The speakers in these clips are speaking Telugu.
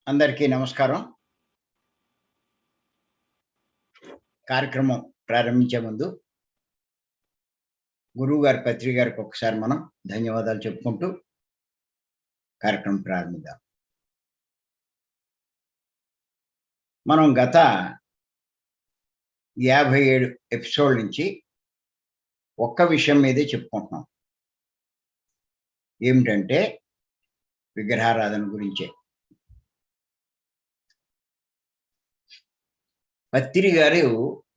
అందరికీ నమస్కారం. కార్యక్రమం ప్రారంభించే ముందు గురువుగారి, పత్రి గారికి ఒకసారి మనం ధన్యవాదాలు చెప్పుకుంటూ కార్యక్రమం ప్రారంభిద్దాం. మనం గత 57 ఎపిసోడ్‌ల నుంచి ఒక్క విషయం మీదే చెప్పుకుంటున్నాం. ఏమిటంటే విగ్రహారాధన గురించే. పత్రి గారు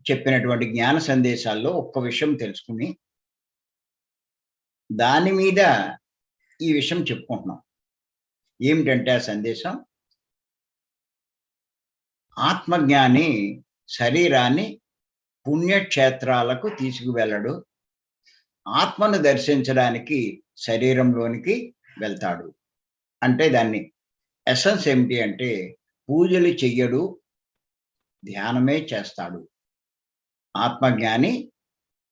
చెప్పినటువంటి జ్ఞాన సందేశాల్లో ఒక్క విషయం తెలుసుకొని దాని మీద ఈ విషయం చెప్పుకుంటున్నాం. ఏమిటంటే ఆ సందేశం, ఆత్మజ్ఞాని శరీరాన్ని పుణ్యక్షేత్రాలకు తీసుకువెళ్ళడు. ఆత్మను దర్శించడానికి శరీరంలోనికి వెళ్తాడు. అంటే దాన్ని ఎసెన్స్ ఏమిటి అంటే పూజలు చెయ్యడు, ధ్యానమే చేస్తాడు. ఆత్మజ్ఞాని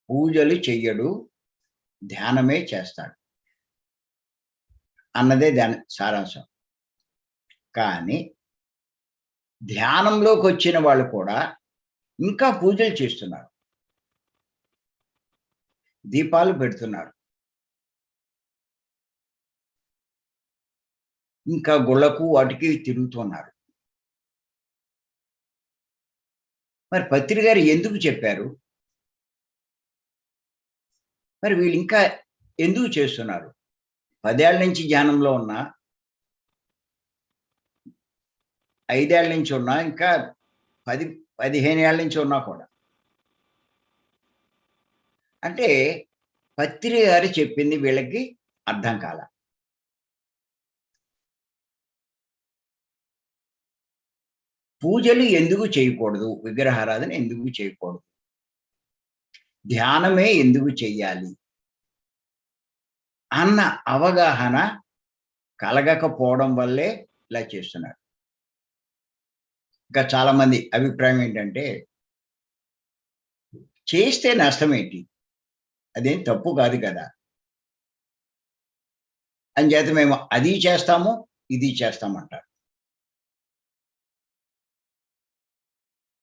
పూజలు చెయ్యడు, ధ్యానమే చేస్తాడు అన్నదే దాని సారాంశం. కానీ ధ్యానంలోకి వచ్చిన వాళ్ళు కూడా ఇంకా పూజలు చేస్తున్నారు, దీపాలు పెడుతున్నారు, ఇంకా గుళ్ళకు వాటికి తిరుగుతున్నారు. మరి పత్రి గారు ఎందుకు చెప్పారు? మరి వీళ్ళు ఇంకా ఎందుకు చేస్తున్నారు? 10 ఏళ్ల నుంచి ధ్యానంలో ఉన్నా, 5 ఏళ్ల నుంచి ఉన్నా, ఇంకా 10, 15 ఏళ్ల నుంచి ఉన్నా కూడా. అంటే పత్రి గారు చెప్పింది వీళ్ళకి అర్థం కాల. పూజలు ఎందుకు చేయకూడదు? విగ్రహారాధన ఎందుకు చేయకూడదు? ధ్యానమే ఎందుకు చెయ్యాలి? అన్న అవగాహన కలగకపోవడం వల్లే ఇలా చేస్తున్నారు. ఇంకా చాలా మంది అభిప్రాయం ఏంటంటే, చేస్తే నష్టమేంటి? అదేం తప్పు కాదు కదా! అంచేత మేము అది చేస్తాము, ఇది చేస్తామంటారు.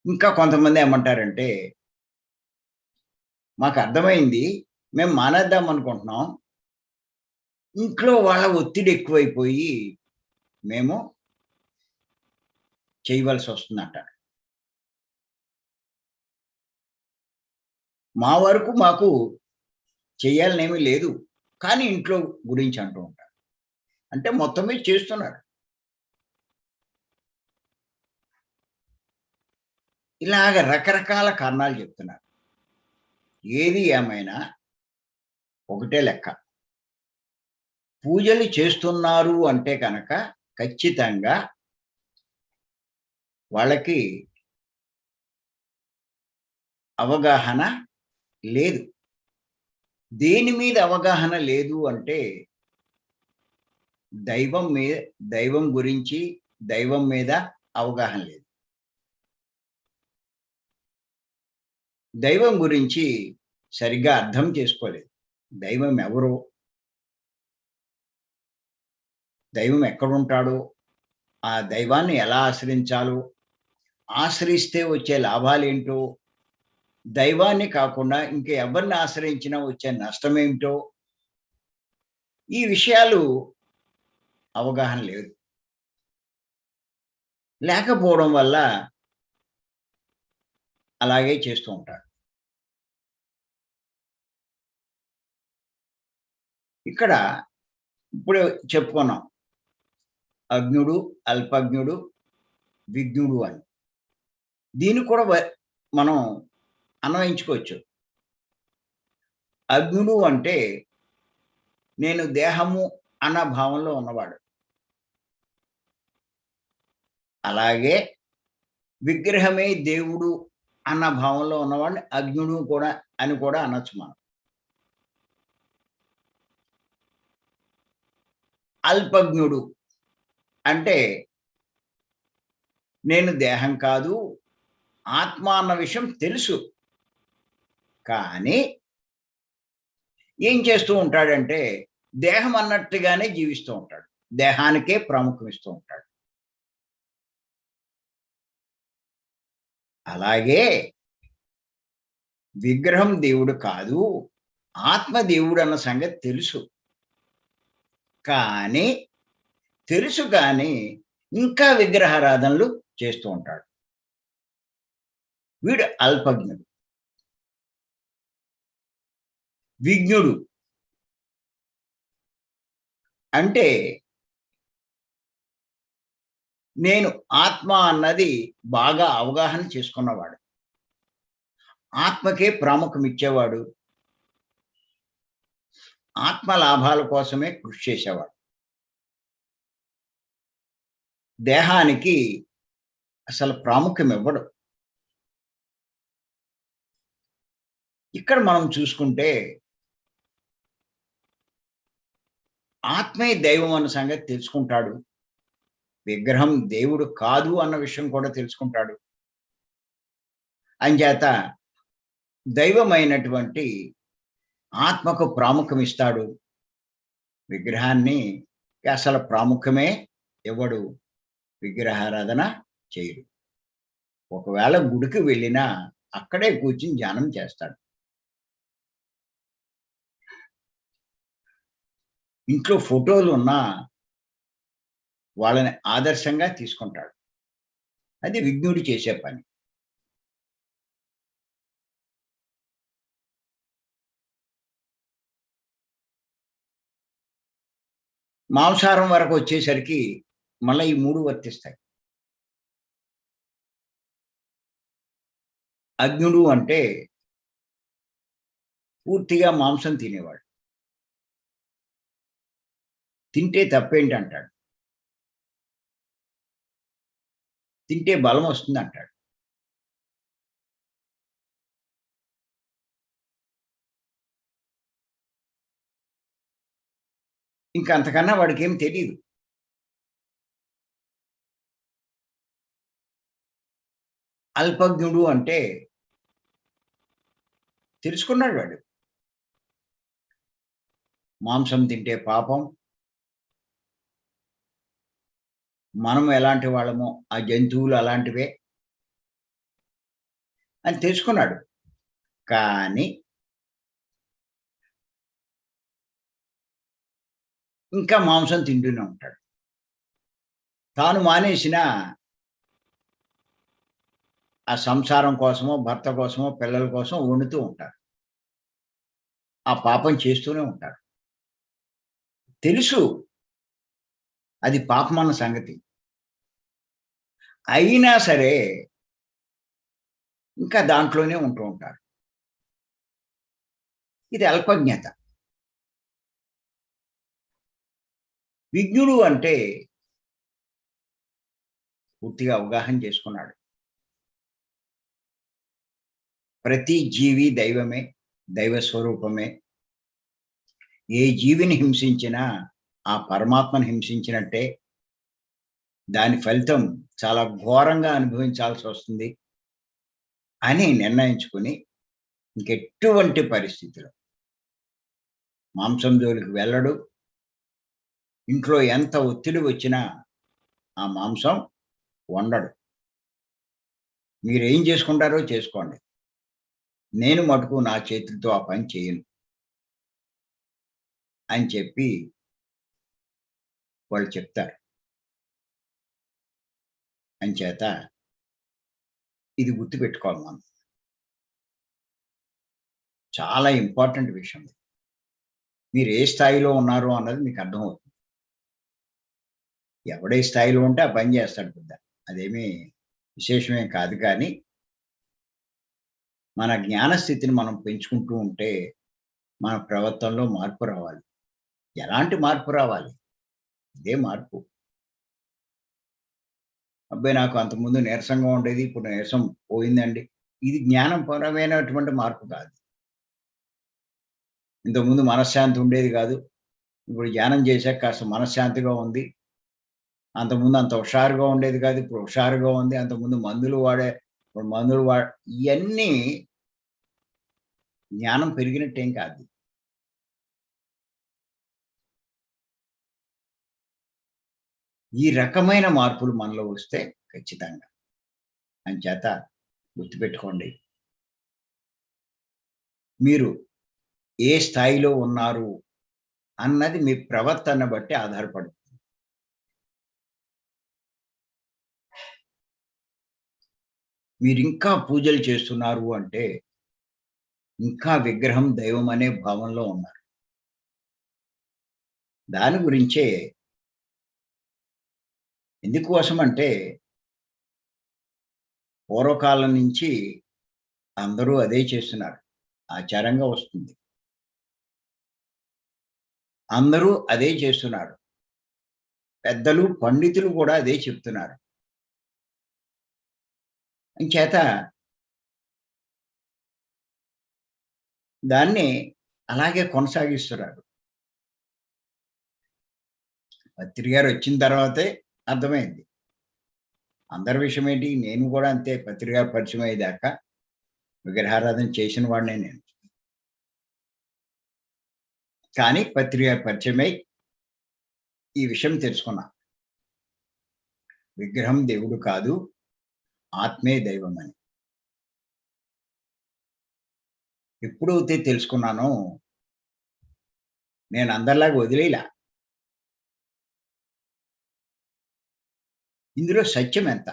ఇంకా కొంతమంది ఏమంటారంటే, మాకు అర్థమైంది, మేము మానేద్దాం అనుకుంటున్నాం. ఇంట్లో వాళ్ళ ఒత్తిడి ఎక్కువైపోయి మేము చేయవలసొస్తుందంటారు. మా వరకు మాకు చేయాలనేమి లేదు, కానీ ఇంట్లో గురించి అంటూ ఉంటారు. అంటే మొత్తం మీద చేస్తున్నారు. ఇలాగ రకరకాల కారణాలు చెప్తున్నారు. ఏది ఏమైనా ఒకటే లెక్క. పూజలు చేస్తున్నారు అంటే కనుక ఖచ్చితంగా వాళ్ళకి అవగాహన లేదు. దేని మీద అవగాహన లేదు అంటే దైవం గురించి, దైవం మీద అవగాహన లేదు. దైవం గురించి సరిగ్గా అర్థం చేసుకోలేదు. దైవం ఎవరో, దైవం ఎక్కడుంటాడో, ఆ దైవాన్ని ఎలా ఆశ్రయించాలో, ఆశ్రయిస్తే వచ్చే లాభాలేంటో, దైవాన్ని కాకుండా ఇంకా ఎవరిని ఆశ్రయించినా వచ్చే నష్టమేమిటో, ఈ విషయాలు అవగాహన లేదు. లేకపోవడం వల్ల అలాగే చేస్తూ ఉంటారు. ఇక్కడ ఇప్పుడే చెప్పుకున్నాం. అజ్ఞుడు, అల్పజ్ఞుడు, విజ్ఞుడు అని. దీన్ని కూడా మనం అన్వయించుకోవచ్చు. అజ్ఞుడు అంటే నేను దేహము అన్న భావంలో ఉన్నవాడు. అలాగే విగ్రహమే దేవుడు అన్న భావంలో ఉన్నవాడిని అజ్ఞుడు కూడా అని కూడా అనొచ్చు మనం. అల్పజ్ఞుడు అంటే నేను దేహం కాదు, ఆత్మ అన్న విషయం తెలుసు. కానీ ఏం చేస్తూ ఉంటాడంటే దేహం అన్నట్టుగానే జీవిస్తూ ఉంటాడు. దేహానికే ప్రాముఖ్యం ఇస్తూ ఉంటాడు. అలాగే విగ్రహం దేవుడు కాదు. ఆత్మ దేవుడు అన్న సంగతి తెలుసు. కానీ తెలుసు కానీ ఇంకా విగ్రహారాధనలు చేస్తూ ఉంటాడు. వీడు అల్పజ్ఞుడు. విజ్ఞుడు అంటే నేను ఆత్మ అన్నది బాగా అవగాహన చేసుకున్నవాడు. ఆత్మకే ప్రాముఖ్యం ఇచ్చేవాడు. ఆత్మ లాభాల కోసమే కృషి చేసేవాడు. దేహానికి అసలు ప్రాముఖ్యం ఇవ్వడు. ఇక్కడ మనం చూసుకుంటే ఆత్మే దైవం అన్న సంగతి తెలుసుకుంటాడు. విగ్రహం దేవుడు కాదు అన్న విషయం కూడా తెలుసుకుంటాడు. అంచేత దైవమైనటువంటి ఆత్మకు ప్రాముఖ్యం ఇస్తాడు. విగ్రహాన్ని అసలు ప్రాముఖ్యమే ఇవ్వడు. విగ్రహారాధన చేయడు. ఒకవేళ గుడికి వెళ్ళినా అక్కడే కూర్చుని ధ్యానం చేస్తాడు. ఇంట్లో ఫోటోలు ఉన్నా వాళ్ళని ఆదర్శంగా తీసుకుంటాడు. అది విజ్ఞుడు చేసే పని. మాంసాహారం వరకు వచ్చేసరికి మళ్ళా ఈ 3 వర్తిస్తాయి. అజ్ఞుడు అంటే పూర్తిగా మాంసం తినేవాడు. తింటే తప్పేంటి అంటాడు. తింటే బలం వస్తుంది అంటాడు. ఇంక అంతకన్నా వాడికేం తెలీదు. అల్పజ్ఞుడు అంటే తెలుసుకున్నాడు వాడు. మాంసం తింటే పాపం. మనం ఎలాంటి వాళ్ళమో, ఆ జంతువులు అలాంటివే అని తెలుసుకున్నాడు. కానీ ఇంకా మాంసం తింటూనే ఉంటాడు. తాను మానేసినా ఆ సంసారం కోసమో, భర్త కోసమో, పిల్లల కోసం వండుతూ ఉంటారు. ఆ పాపం చేస్తూనే ఉంటారు. తెలుసు అది పాపమన్న సంగతి. అయినా సరే ఇంకా దాంట్లోనే ఉంటూ ఉంటారు. ఇది అల్పజ్ఞత. విజ్ఞుడు అంటే పూర్తిగా అవగాహన చేసుకున్నాడు. ప్రతి జీవి దైవమే, దైవ స్వరూపమే. ఏ జీవిని హింసించినా ఆ పరమాత్మను హింసించినట్టే. దాని ఫలితం చాలా ఘోరంగా అనుభవించాల్సొస్తుంది అని నిర్ణయించుకొని ఇంకెటువంటి పరిస్థితిలో మాంసం జోలికి వెళ్ళడు. ఇంట్లో ఎంత ఒత్తిడి వచ్చినా ఆ మాంసం వండడు. మీరేం చేసుకుంటారో చేసుకోండి. నేను మటుకు నా చేతులతో ఆ పని చేయను అని చెప్పి వాళ్ళు చెప్తారు. అంచేత ఇది గుర్తుపెట్టుకోవాలి మనం. చాలా ఇంపార్టెంట్ విషయం. మీరు ఏ స్థాయిలో ఉన్నారు అన్నది మీకు అర్థమవుతుంది. ఎవడే స్థాయిలో ఉంటే ఆ పని చేస్తాడు పెద్ద. అదేమీ విశేషమేం కాదు కానీ, మన జ్ఞాన స్థితిని మనం పెంచుకుంటూ ఉంటే, మన ప్రవర్తనలో మార్పు రావాలి. ఎలాంటి మార్పు రావాలి? ఇదే మార్పు. అబ్బాయి నాకు అంతకుముందు నీరసంగా ఉండేది. ఇప్పుడు నీరసం పోయిందండి. ఇది జ్ఞానపరమైనటువంటి మార్పు కాదు. ఇంతకుముందు మనశ్శాంతి ఉండేది కాదు. ఇప్పుడు ధ్యానం చేశాక కాస్త మనశ్శాంతిగా ఉంది. అంతకుముందు అంత హుషారుగా ఉండేది కాదు. ఇప్పుడు హుషారుగా ఉంది. అంతకుముందు మందులు వాడే ఇప్పుడు మందులు ఇయన్నీ జ్ఞానం పెరిగినట్టేం కాదు. ఈ రకమైన మార్పులు మనలో వస్తే ఖచ్చితంగా. అంచేత గుర్తుపెట్టుకోండి. మీరు ఏ స్థాయిలో ఉన్నారు అన్నది మీ ప్రవర్తన బట్టి ఆధారపడుతుంది. మీరింకా పూజలు చేస్తున్నారు అంటే, ఇంకా విగ్రహం దైవం అనే భావంలో ఉన్నారు. దాని గురించే ఎందుకోసమంటే, పూర్వకాలం నుంచి అందరూ అదే చేస్తున్నారు. ఆచారంగా వస్తుంది. అందరూ అదే చేస్తున్నారు. పెద్దలు, పండితులు కూడా అదే చెప్తున్నారు. అంచేత దాన్ని అలాగే కొనసాగిస్తున్నారు. పత్రి గారొచ్చిన తర్వాతే అర్థమైంది. అందరి విషయం ఏంటి, నేను కూడా అంతే పత్రి గారు పరిచయం అయ్యేదాకా విగ్రహారాధన చేసిన వాడినే నేను. కానీ పత్రి గారు పరిచయమై ఈ విషయం తెలుసుకున్నా. విగ్రహం దేవుడు కాదు, ఆత్మే దైవం అని. ఎప్పుడైతే తెలుసుకున్నానో నేను అందరిలాగా వదిలేయలా. ఇందులో సత్యం ఎంత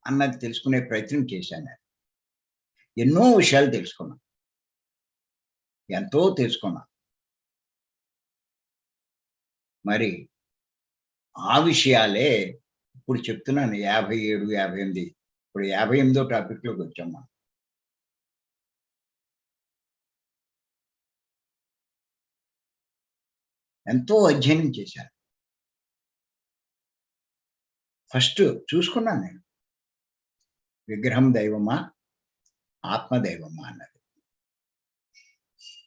అన్నది తెలుసుకునే ప్రయత్నం చేశాను నేను. ఎన్నో విషయాలు తెలుసుకున్నా. ఎంతో తెలుసుకున్నా. మరి ఆ విషయాలే ఇప్పుడు చెప్తున్నాను 57, 58 ఇప్పుడు 58వ టాపిక్‌లోకొచ్చాం మనం. ఎంతో అధ్యయనం చేశాను. ఫస్ట్ చూసుకున్నాను నేను. విగ్రహం దైవమా? ఆత్మ దైవమా అన్నది.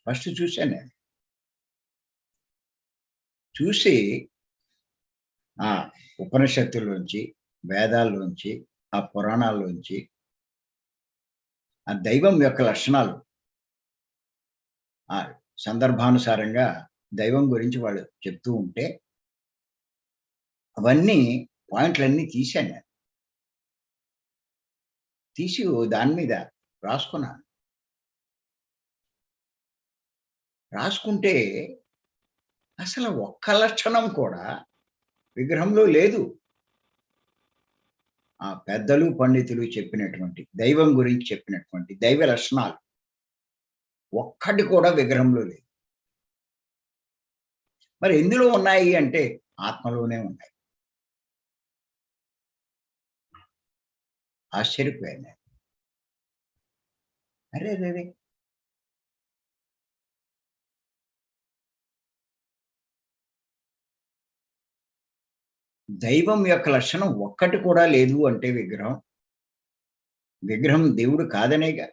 ఫస్ట్ చూసాను నేను. చూసి ఆ ఉపనిషత్తుల్లోంచి, వేదాల్లోంచి, ఆ పురాణాల్లోంచి ఆ దైవం యొక్క లక్షణాలు ఆ సందర్భానుసారంగా దైవం గురించి వాళ్ళు చెప్తూ ఉంటే అవన్నీ పాయింట్‌లన్నీ తీశాను నేను. తీసి ఓ దాని మీద రాసుకున్నాను. రాసుకుంటే అసలు ఒక్క లక్షణం కూడా విగ్రహంలో లేదు. ఆ పెద్దలు, పండితులు చెప్పినటువంటి దైవం గురించి చెప్పినటువంటి దైవ లక్షణాలు ఒక్కటి కూడా విగ్రహంలో లేదు. మరి ఎందులో ఉన్నాయి అంటే ఆత్మలోనే ఉన్నాయి. ఆశ్చర్యపోయాను నేను. అరెరెరే! దైవం యొక్క లక్షణం ఒక్కటి కూడా లేదు అంటే విగ్రహం. విగ్రహం దేవుడు కాదనేగా.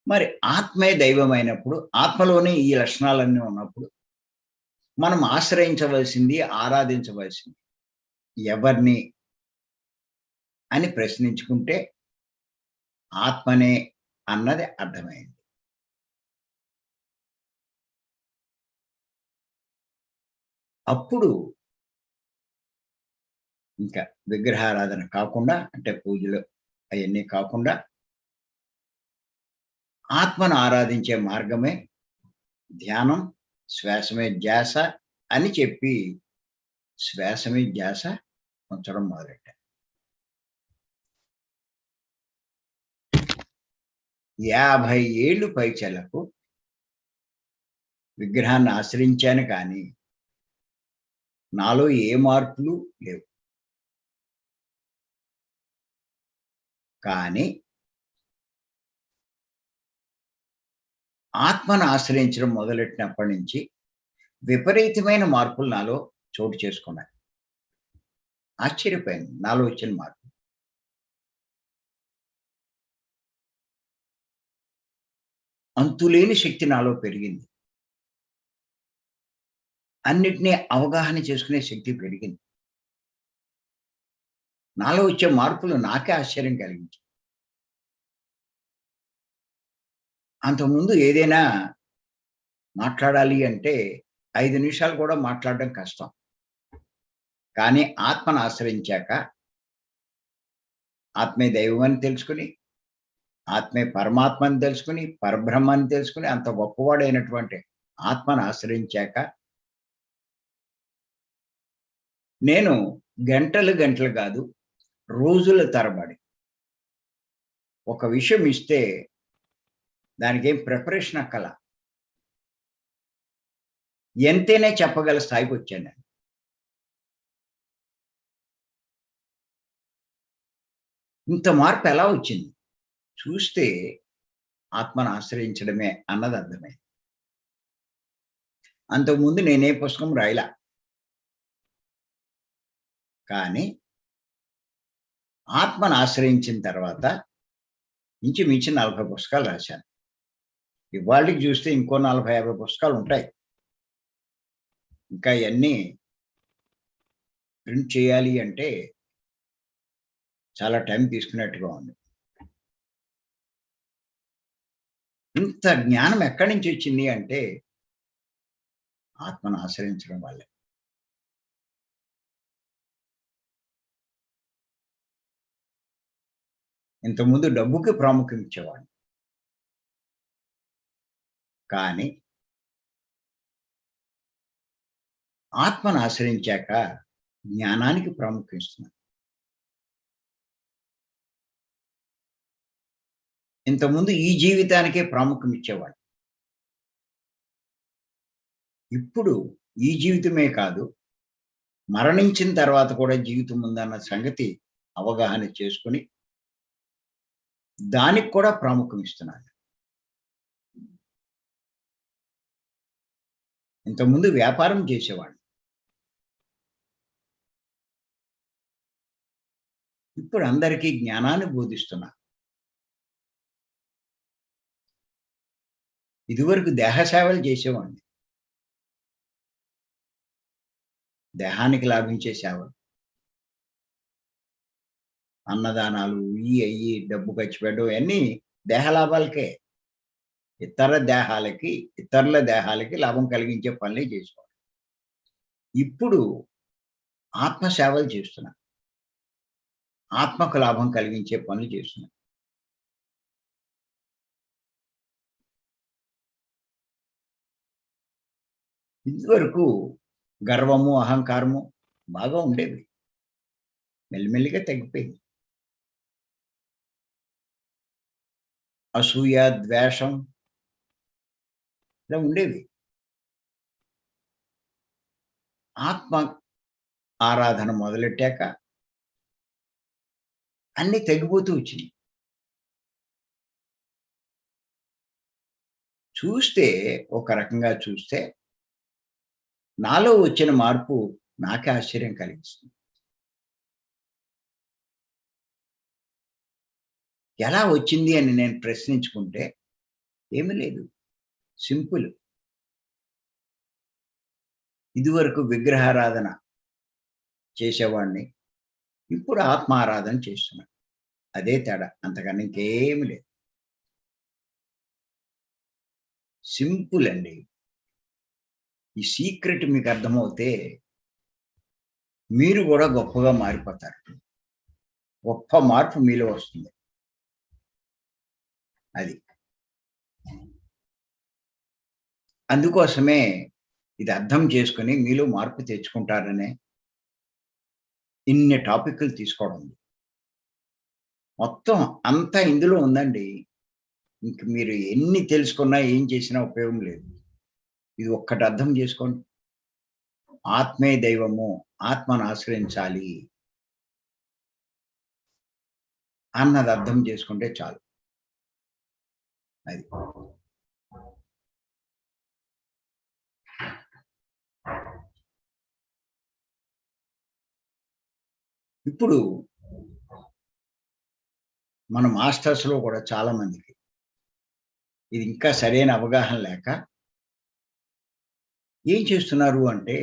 మరి ఆత్మే దైవమైనప్పుడు, ఆత్మలోనే ఈ లక్షణాలన్నీ ఉన్నప్పుడు, మనం ఆశ్రయించవలసింది, ఆరాధించవలసింది ఎవరిని అని ప్రశ్నించుకుంటే ఆత్మనే అన్నది అర్థమైంది. అప్పుడు ఇంకా విగ్రహారాధన కాకుండా అంటే పూజలు అయన్నీ కాకుండా ఆత్మను ఆరాధించే మార్గమే ధ్యానం, శ్వాస మీద ధ్యాస అని చెప్పి శ్వాస మీద ధ్యాస ఉంచడం మొదలెట్టాను. 50 ఏళ్ళు పైచిలకు విగ్రహాన్ని ఆశ్రయించాను కానీ నాలో ఏ మార్పులు లేవు. కానీ ఆత్మను ఆశ్రయించడం మొదలెట్టినప్పటి నుంచి విపరీతమైన మార్పులు నాలో చోటు చేసుకున్నాయి. ఆశ్చర్యపోయాను నాలో వచ్చిన మార్పు. అంతులేని శక్తి నాలో పెరిగింది. అన్నిటిని అవగాహన చేసుకునే శక్తి పెరిగింది. నాలో వచ్చే మార్పులు నాకే ఆశ్చర్యం కలిగించాయి. అంతకుముందు ఏదైనా మాట్లాడాలి అంటే 5 నిమిషాలు కూడా మాట్లాడడం కష్టం. కానీ ఆత్మను ఆశ్రయించాక, ఆత్మే దైవమని తెలుసుకొని, ఆత్మే పరమాత్మ అని తెలుసుకొని, పరబ్రహ్మని తెలుసుకొని, అంత గొప్పవాడైనటువంటి ఆత్మను ఆశ్రయించాక, నేను గంటలు గంటలు కాదు, రోజుల తరబడి ఒక విషయం ఇస్తే దానికేం ప్రిపరేషన్ అక్కల. ఎంతైనా చెప్పగల స్థాయికొచ్చాను నేను. ఇంత మార్పు ఎలా వచ్చింది? చూస్తే ఆత్మను ఆశ్రయించడమే అన్నది అర్థమైంది. అంతకుముందు నేనే పుస్తకం రాయలా. కానీ ఆత్మను ఆశ్రయించిన తర్వాత ఇంచుమించు 40 పుస్తకాలు రాశాను. ఇవాళకి చూస్తే ఇంకో 40, 50 పుస్తకాలుంటాయి. ఇంకా ఇయన్నీ ప్రింట్ చేయాలి అంటే చాలా టైం తీసుకున్నట్టుగా ఉంది. ఇంత జ్ఞానం ఎక్కడి నుంచి వచ్చింది అంటే ఆత్మను ఆశ్రయించడం వల్లే. ఇంతకుముందు డబ్బుకి ప్రాముఖ్యం ఇచ్చేవాడిని. కానీ ఆత్మను ఆశ్రయించాక జ్ఞానానికి ప్రాముఖ్యం ఇస్తున్నాను. ఇంతకుముందు ఈ జీవితానికే ప్రాముఖ్యం ఇచ్చేవాడిని. ఇప్పుడు ఈ జీవితమే కాదు, మరణించిన తర్వాత కూడా జీవితం ఉందన్న సంగతి అవగాహన చేసుకొని, దానికి కూడా ప్రాముఖ్యం ఇస్తున్నాను. ఇంతకుముందు వ్యాపారం చేసేవాడిని. ఇప్పుడు అందరికీ జ్ఞానాన్ని బోధిస్తున్నా. ఇదివరకు దేహ సేవలు చేసేవాడిని. దేహానికి లాభించే సేవలు. అన్నదానాలు, ఇయి అయ్యి డబ్బు ఖర్చు పెట్టడం ఇయన్నీ దేహ లాభాలకే. ఇతరుల దేహాలకి లాభం కలిగించే పనులే చేసేవాడిని. ఇప్పుడు ఆత్మ సేవలు చేస్తున్నా. ఆత్మకు లాభం కలిగించే పనులు చేస్తున్నా. ఇదివరకు గర్వము, అహంకారము బాగా ఉండేవి. మెల్లిమెల్లిగా తగ్గిపోయింది. అసూయ, ద్వేషం ఇలా ఉండేవి. ఆత్మ ఆరాధన మొదలెట్టాక అన్నీ తగ్గిపోతూ వచ్చినియి. చూస్తే ఒక రకంగా చూస్తే నాలో వచ్చిన మార్పు నాకే ఆశ్చర్యం కలిగిస్తుంది. ఎలా వచ్చింది అని నేను ప్రశ్నించుకుంటే ఏమీ లేదు. సింపుల్. ఇదివరకు విగ్రహారాధన చేసేవాడిని. ఇప్పుడు ఆత్మారాధన చేస్తున్నాను. అదే తేడా. అంతకన్నా ఇంకేమి లేదు. సింపుల్ అండి. ఈ సీక్రెట్ మీకు అర్థమవుతే మీరు గూడా గొప్పగా మారిపోతారు. గొప్ప మార్పు మీలో వస్తుంది. అది. అందుకోసమే ఇది అర్థం చేసుకొని మీలో మార్పు తెచ్చుకుంటారనే ఇన్ని టాపిక్‌లు తీసుకోవడం. మొత్తం అంతా ఇందులో ఉందండి. ఇంక మీరు ఎన్ని తెలుసుకున్నా, ఏం చేసినా ఉపయోగం లేదు. ఇది ఒక్కటి అర్థం చేసుకోండి. ఆత్మే దైవము. ఆత్మను ఆశ్రయించాలి. అన్నది అర్థం చేసుకుంటే చాలు. అది. ఇప్పుడు మన మాస్టర్స్‌లో కూడా చాలా మందికి ఇది ఇంకా సరైన అవగాహన లేక ఏం చేస్తున్నారు అంటే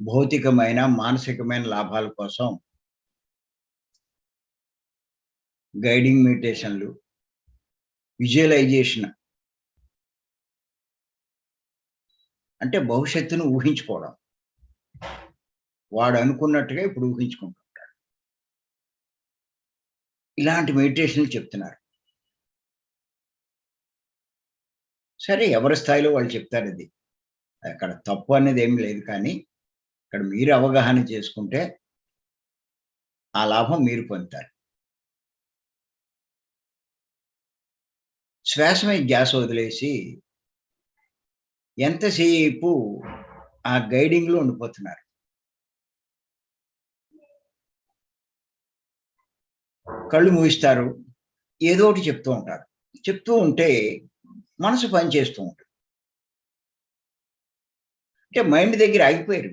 భౌతికమైన, మానసికమైన లాభాల కోసం గైడింగ్ మెడిటేషన్‌లు, విజువలైజేషన్ అంటే భవిష్యత్తును ఊహించుకోవడం. వాడు అనుకున్నట్టుగా ఇప్పుడు ఊహించుకుంటాడు. ఇలాంటి మెడిటేషన్‌లు చెప్తున్నారు. సరే ఎవరి స్థాయిలో వాళ్ళు చెప్తారిది. అక్కడ తప్పు అనేది ఏమి లేదు కానీ, ఇక్కడ మీరు అవగాహన చేసుకుంటే ఆ లాభం మీరు పొందుతారు. శ్వాస మీద ధ్యాస వదిలేసి ఎంతసేపు ఆ గైడింగ్‌లో ఉండిపోతున్నారు. కళ్ళు మూయిస్తారు. ఏదో ఒకటి చెప్తూ ఉంటారు. చెప్తూ ఉంటే మనసు పని చేస్తూ ఉంటుంది. అంటే మైండ్ దగ్గర ఆగిపోయారు.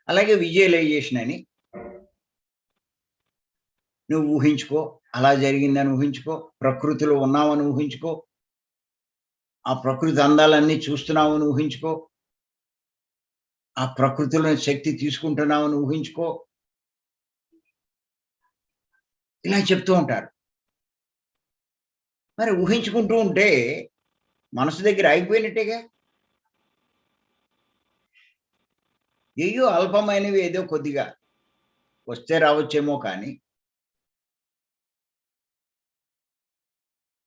అలాగే విజువలైజేషన్ అని నువ్వు ఊహించుకో. అలా జరిగిందని ఊహించుకో. ప్రకృతిలో ఉన్నావని ఊహించుకో. ఆ ప్రకృతి అందాలన్నీ చూస్తున్నావని ఊహించుకో. ఆ ప్రకృతిలోని శక్తి తీసుకుంటున్నావని ఊహించుకో. ఇలా చెప్తూ ఉంటారు. మరి ఊహించుకుంటూ ఉంటే మనసు దగ్గర ఆగిపోయినట్టేగా. ఏయో అల్పమైనవి ఏదో కొద్దిగా వస్తే రావచ్చేమో కానీ,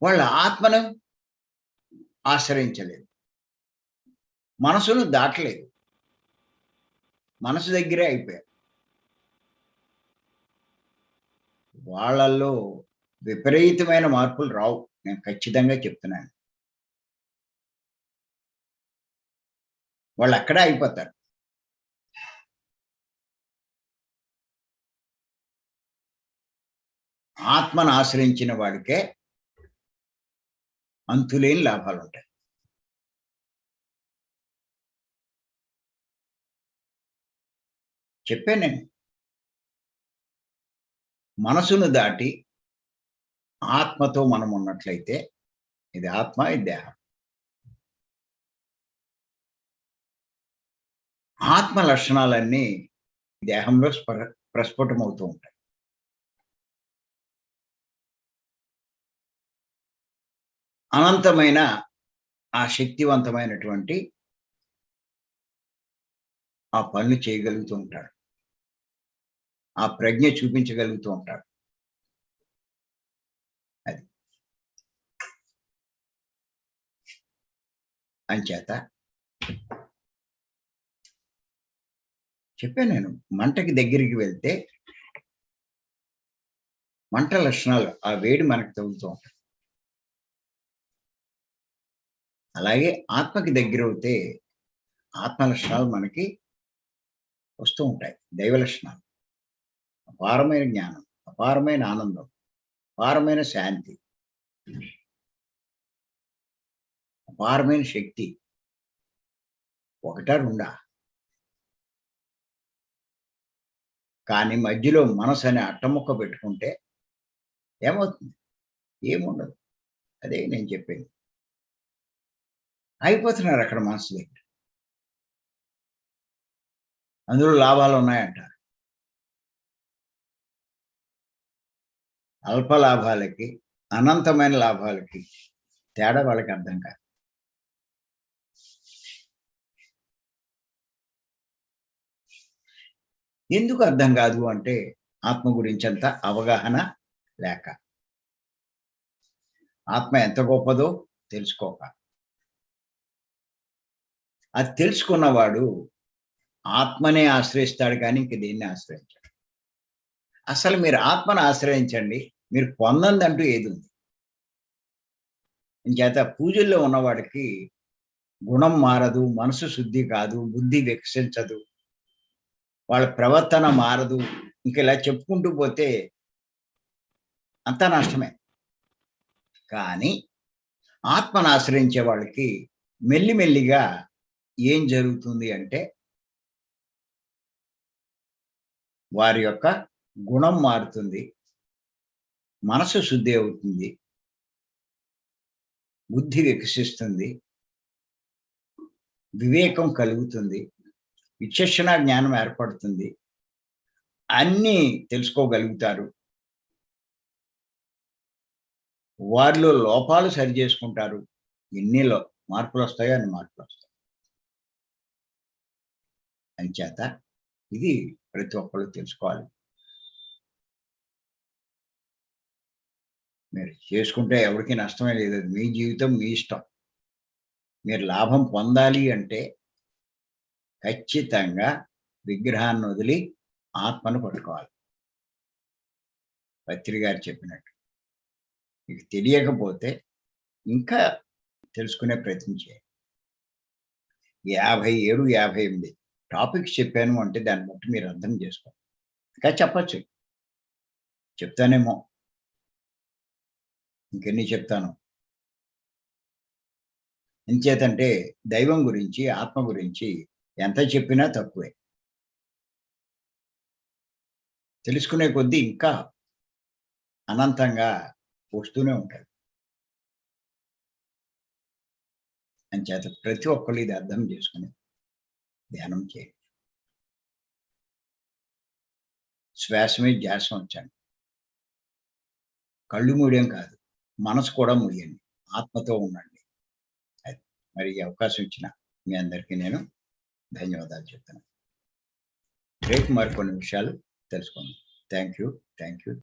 వాళ్ళ ఆత్మను ఆశ్రయించలేదు. మనసును దాటలేదు. మనసు దగ్గరే అయిపోయారు. వాళ్ళల్లో విపరీతమైన మార్పులు రావు. నేను ఖచ్చితంగా చెప్తున్నాను. వాళ్ళక్కడే అయిపోతారు. ఆత్మను ఆశ్రయించిన వాడికే అంతులేని లాభాలుంటాయి. చెప్పాను నేను. మనసును దాటి ఆత్మతో మనం ఉన్నట్లయితే ఇది ఆత్మ, ఇది దేహం. ఆత్మ లక్షణాలన్నీ దేహంలో ప్రస్ఫుటమవుతూ ఉంటాయి. అనంతమైన ఆ శక్తివంతమైనటువంటి ఆ పనులు చేయగలుగుతూ ఉంటాడు. ఆ ప్రజ్ఞ చూపించగలుగుతూ ఉంటాడు. అది. అంచేత చెప్పాను నేను. మంటకి దగ్గరికి వెళ్తే మంట లక్షణాలు ఆ వేడి మనకు తగులుతూ ఉంటాయి. అలాగే ఆత్మకి దగ్గరవుతే ఆత్మ లక్షణాలు మనకి వస్తూ ఉంటాయి. దైవ లక్షణాలు. అపారమైన జ్ఞానం, అపారమైన ఆనందం, అపారమైన శాంతి, అపారమైన శక్తి. ఒకటా రెండా? కానీ మధ్యలో మనసు అనే అట్టముక్క పెట్టుకుంటే ఏమవుతుంది? ఏముండదు. అదే నేను చెప్పేది. అయిపోతున్నారు అక్కడ మనసు దగ్గర. అందులో లాభాలున్నాయంటారు. అల్ప లాభాలకి, అనంతమైన లాభాలకి తేడా వాళ్ళకి అర్థం కాదు. ఎందుకు అర్థం కాదు అంటే ఆత్మ గురించంత అవగాహన లేక. ఆత్మ ఎంత గొప్పదో తెలుసుకోక. అది తెలుసుకున్నవాడు ఆత్మనే ఆశ్రయిస్తాడు కానీ ఇంక దేన్ని ఆశ్రయించడు. అసలు మీరు ఆత్మను ఆశ్రయించండి. మీరు పొందందంటూ ఏదుంది? ఇంచేత పూజల్లో ఉన్నవాడికి గుణం మారదు, మనసు శుద్ధి కాదు, బుద్ధి వికసించదు, వాళ్ళ ప్రవర్తన మారదు. ఇంక ఇలా చెప్పుకుంటూ పోతే అంతా నష్టమే. కానీ ఆత్మను ఆశ్రయించే వాళ్ళకి మెల్లిమెల్లిగా ఏం జరుగుతుంది అంటే వారి యొక్క గుణం మారుతుంది. మనసు శుద్ధి అవుతుంది. బుద్ధి వికసిస్తుంది. వివేకం కలుగుతుంది. విచక్షణ జ్ఞానం ఏర్పడుతుంది. అన్నీ తెలుసుకోగలుగుతారు. వారిలో లోపాలు సరిచేసుకుంటారు. ఎన్ని మార్పులొస్తాయో అన్ని మార్పులొస్తాయి. అంచేత ఇది ప్రతి ఒక్కళ్ళు తెలుసుకోవాలి. మీరు చేసుకుంటే ఎవరికీ నష్టమే లేదు. అది మీ జీవితం, మీ ఇష్టం. మీరు లాభం పొందాలి అంటే ఖచ్చితంగా విగ్రహాన్నొదిలి ఆత్మను పట్టుకోవాలి. పత్రి గారు చెప్పినట్టు. మీకు తెలియకపోతే ఇంకా తెలుసుకునే ప్రయత్నం చేయండి. 57, 58 టాపిక్స్ చెప్పాను అంటే దాన్ని బట్టి మీరు అర్థం చేసుకోవాలి. ఇంకా చెప్పొచ్చు. చెప్తానేమో. ఇంకెన్ని చెప్తానో. ఎంచేతంటే దైవం గురించి, ఆత్మ గురించి ఎంత చెప్పినా తక్కువే. తెలుసుకునే కొద్దీ ఇంకా అనంతంగా వస్తూనే ఉంటాయి. అంచేత ప్రతి ఒక్కళ్ళు ఇది అర్థం చేసుకొని ధ్యానం చేయండి. శ్వాస మీద ధ్యాస ఉంచండి. కళ్ళు మూయడం కాదు. మనసు కూడా మూయండి. ఆత్మతో ఉండండి. అది. మరి ఈ అవకాశం ఇచ్చిన మీ అందరికీ నేను ధన్యవాదాలు చెప్తున్నాను. రేపు మరికొన్ని విషయాలు తెలుసుకుందాం. Thank you. Thank you.